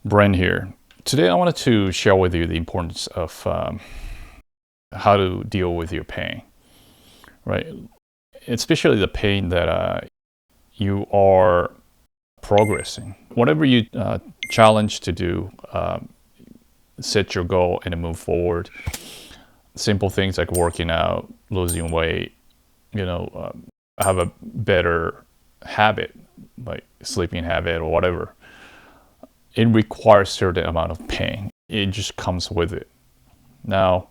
Bren here. Today I wanted to share with you the importance of how to deal with your pain, right? Especially the pain that you are progressing. Whatever you challenge to do, set your goal and move forward. Simple things like working out, losing weight, have a better habit, like sleeping habit or whatever. It requires a certain amount of pain. It just comes with it. Now,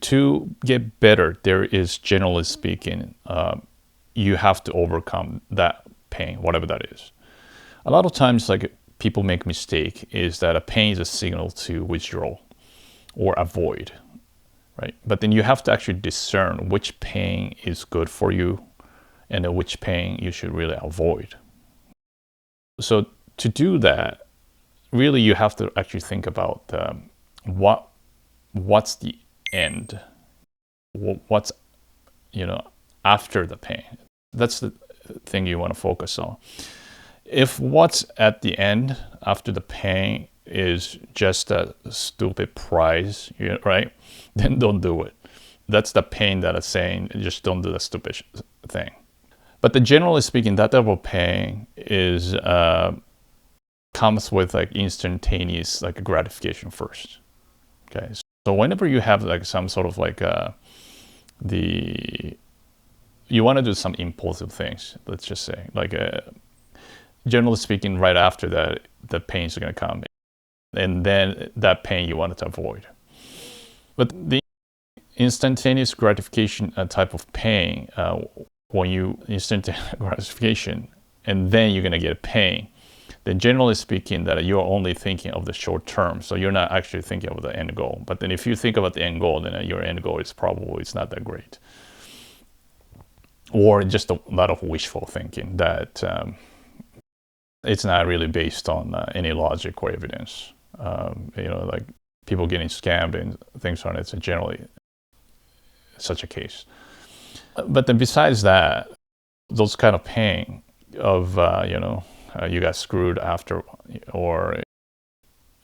to get better, there is, generally speaking, you have to overcome that pain, whatever that is. A lot of times, like people make mistake, is that a pain is a signal to withdraw or avoid, right? But then you have to actually discern which pain is good for you and which pain you should really avoid. So to do that, really you have to actually think about what's the end, what's after the pain. That's the thing you want to focus on. If what's at the end after the pain is just a stupid prize, right, then don't do it. That's the pain that is saying just don't do the stupid thing. But generally speaking, that type of pain is comes with like instantaneous like gratification first. Okay, so whenever you have like some sort of like you want to do some impulsive things, let's just say, like generally speaking, right after that, the pain is going to come, and then that pain you wanted to avoid. But the instantaneous gratification type of pain, when you instantaneous gratification, and then you're going to get pain, then generally speaking that you're only thinking of the short term, so you're not actually thinking of the end goal. But then if you think about the end goal, then your end goal is probably it's not that great, or just a lot of wishful thinking that it's not really based on any logic or evidence. Like people getting scammed and things on it. It's generally such a case. But then besides that, those kind of pain of you got screwed after, or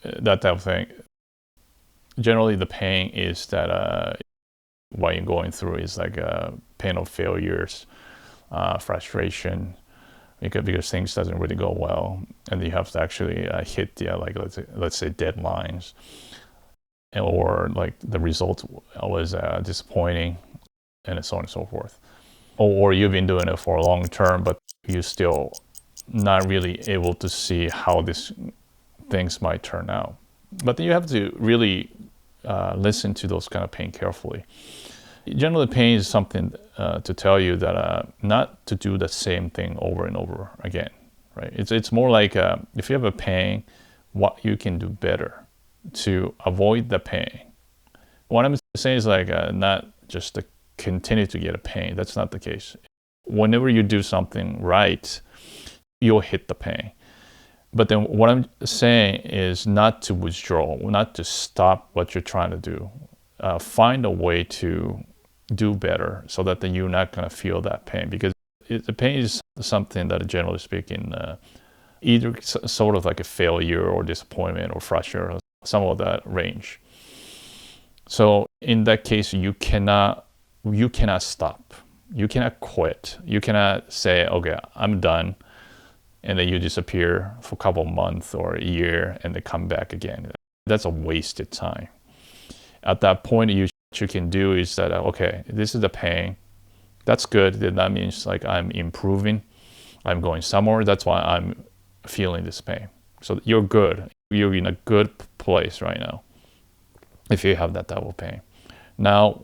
that type of thing. Generally, the pain is that what you're going through is like a pain of failures, frustration, because things doesn't really go well, and you have to actually hit the let's say deadlines, or like the result was disappointing, and so on and so forth. Or you've been doing it for a long term, but you still not really able to see how these things might turn out. But then you have to really listen to those kind of pain carefully. Generally, pain is something to tell you that not to do the same thing over and over again, right? It's more like if you have a pain, what you can do better to avoid the pain. What I'm saying is like not just to continue to get a pain. That's not the case. Whenever you do something right, you'll hit the pain. But then what I'm saying is not to withdraw, not to stop what you're trying to do. Find a way to do better so that then you're not going to feel that pain, because the pain is something that, generally speaking, either sort of like a failure or disappointment or frustration, or some of that range. So in that case, you cannot stop. You cannot quit. You cannot say, okay, I'm done, and then you disappear for a couple of months or a year and then come back again. That's a wasted time. At that point, what you can do is that, okay, this is the pain. That's good. That means like I'm improving. I'm going somewhere. That's why I'm feeling this pain. So you're good. You're in a good place right now if you have that type of pain. Now,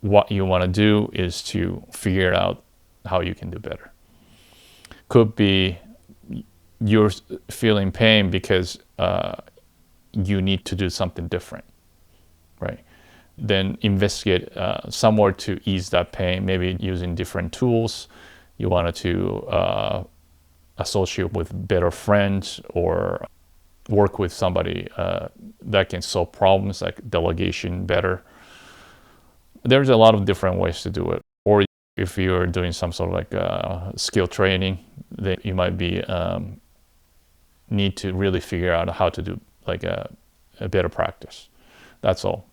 what you want to do is to figure out how you can do better. Could be you're feeling pain because you need to do something different, right? Then investigate somewhere to ease that pain, maybe using different tools. You wanted to associate with better friends or work with somebody that can solve problems, like delegation better. There's a lot of different ways to do it. Or if you're doing some sort of like skill training, then you might be need to really figure out how to do like a better practice. That's all.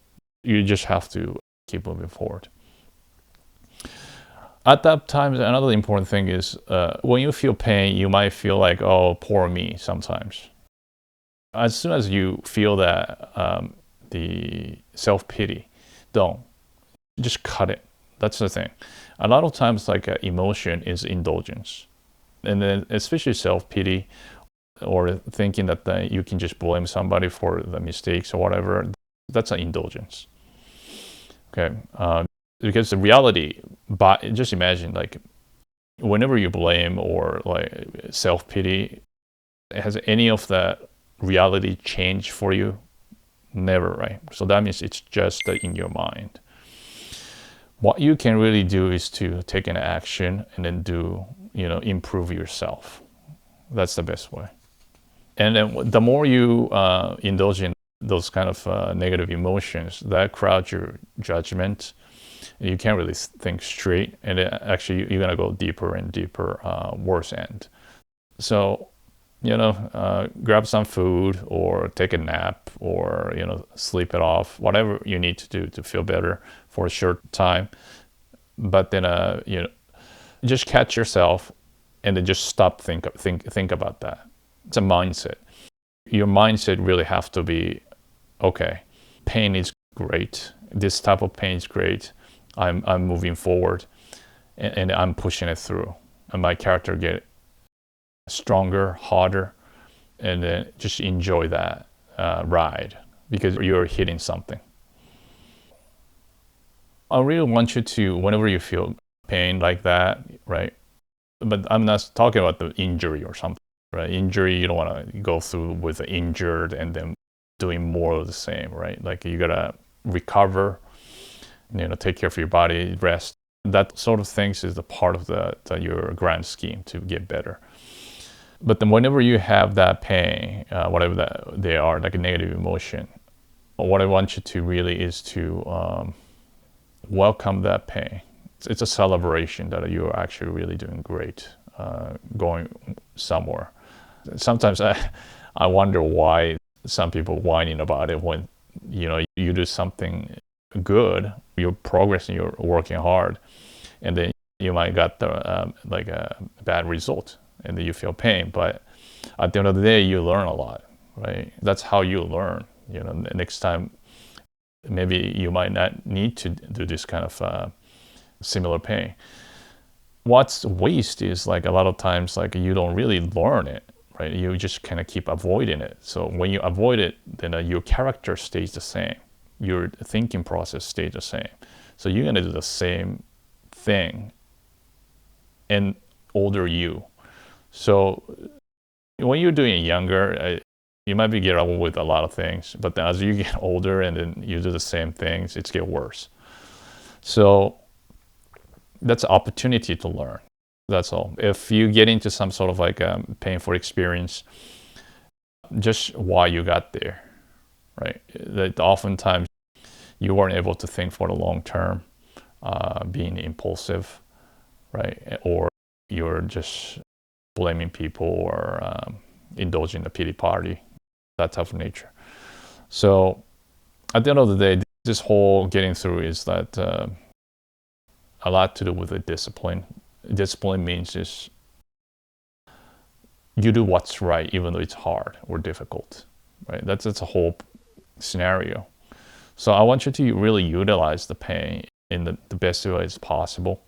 You just have to keep moving forward. At that time, another important thing is when you feel pain, you might feel like, oh, poor me sometimes. As soon as you feel that the self-pity, don't. Just cut it. That's the thing. A lot of times, like emotion is indulgence. And then especially self-pity or thinking that you can just blame somebody for the mistakes or whatever, that's an indulgence. Okay. Because the reality, but just imagine, like, whenever you blame or like self-pity, has any of that reality changed for you? Never, right? So that means it's just in your mind. What you can really do is to take an action and then improve yourself. That's the best way. And then the more you indulge in those kind of negative emotions, that crowds your judgment. You can't really think straight, and actually you're gonna go deeper and deeper, worse end. So, grab some food or take a nap or sleep it off, whatever you need to do to feel better for a short time. But then just catch yourself and then just stop think about that. It's a mindset. Your mindset really have to be, okay, pain is great. This type of pain is great. I'm moving forward and I'm pushing it through. And my character get stronger, harder, and then just enjoy that ride because you're hitting something. I really want you to, whenever you feel pain like that, right? But I'm not talking about the injury or something, right? Injury, you don't want to go through with the injured and then doing more of the same, right? Like you gotta recover, take care of your body, rest. That sort of things is a part of your grand scheme to get better. But then whenever you have that pain, whatever that they are, like a negative emotion, what I want you to really is to welcome that pain. It's a celebration that you're actually really doing great, going somewhere. Sometimes I wonder why some people whining about it when you do something good, you're progressing, you're working hard, and then you might got the like a bad result, and then you feel pain. But at the end of the day, you learn a lot, right? That's how you learn. Next time, maybe you might not need to do this kind of similar pain. What's waste is like a lot of times like you don't really learn it, right? You just kind of keep avoiding it. So when you avoid it, then your character stays the same. Your thinking process stays the same. So you're gonna do the same thing in older you. So when you're doing younger, you might be getting away with a lot of things, but then as you get older and then you do the same things, it's get worse. So that's an opportunity to learn. That's all. If you get into some sort of like painful experience, just why you got there, right? That oftentimes you weren't able to think for the long term, being impulsive, right? Or you're just blaming people or indulging the pity party, that type of nature. So at the end of the day, this whole getting through is that a lot to do with the discipline. Discipline means is you do what's right even though it's hard or difficult, right? That's a whole scenario. So I want you to really utilize the pain in the best ways possible.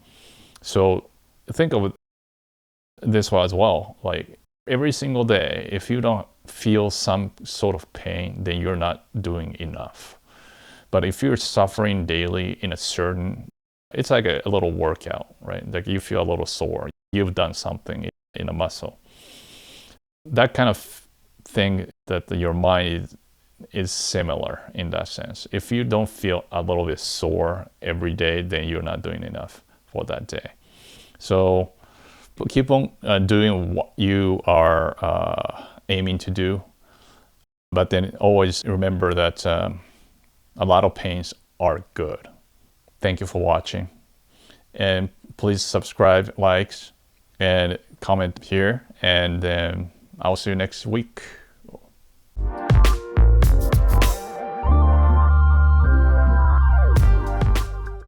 So think of it this way as well. Like every single day, if you don't feel some sort of pain, then you're not doing enough. But if you're suffering daily in a certain, it's like a little workout, right? Like you feel a little sore, you've done something in a muscle. That kind of thing that your mind is similar in that sense. If you don't feel a little bit sore every day, then you're not doing enough for that day. So keep on doing what you are aiming to do, but then always remember that a lot of pains are good. Thank you for watching, and please subscribe, likes, and comment here, and I'll see you next week.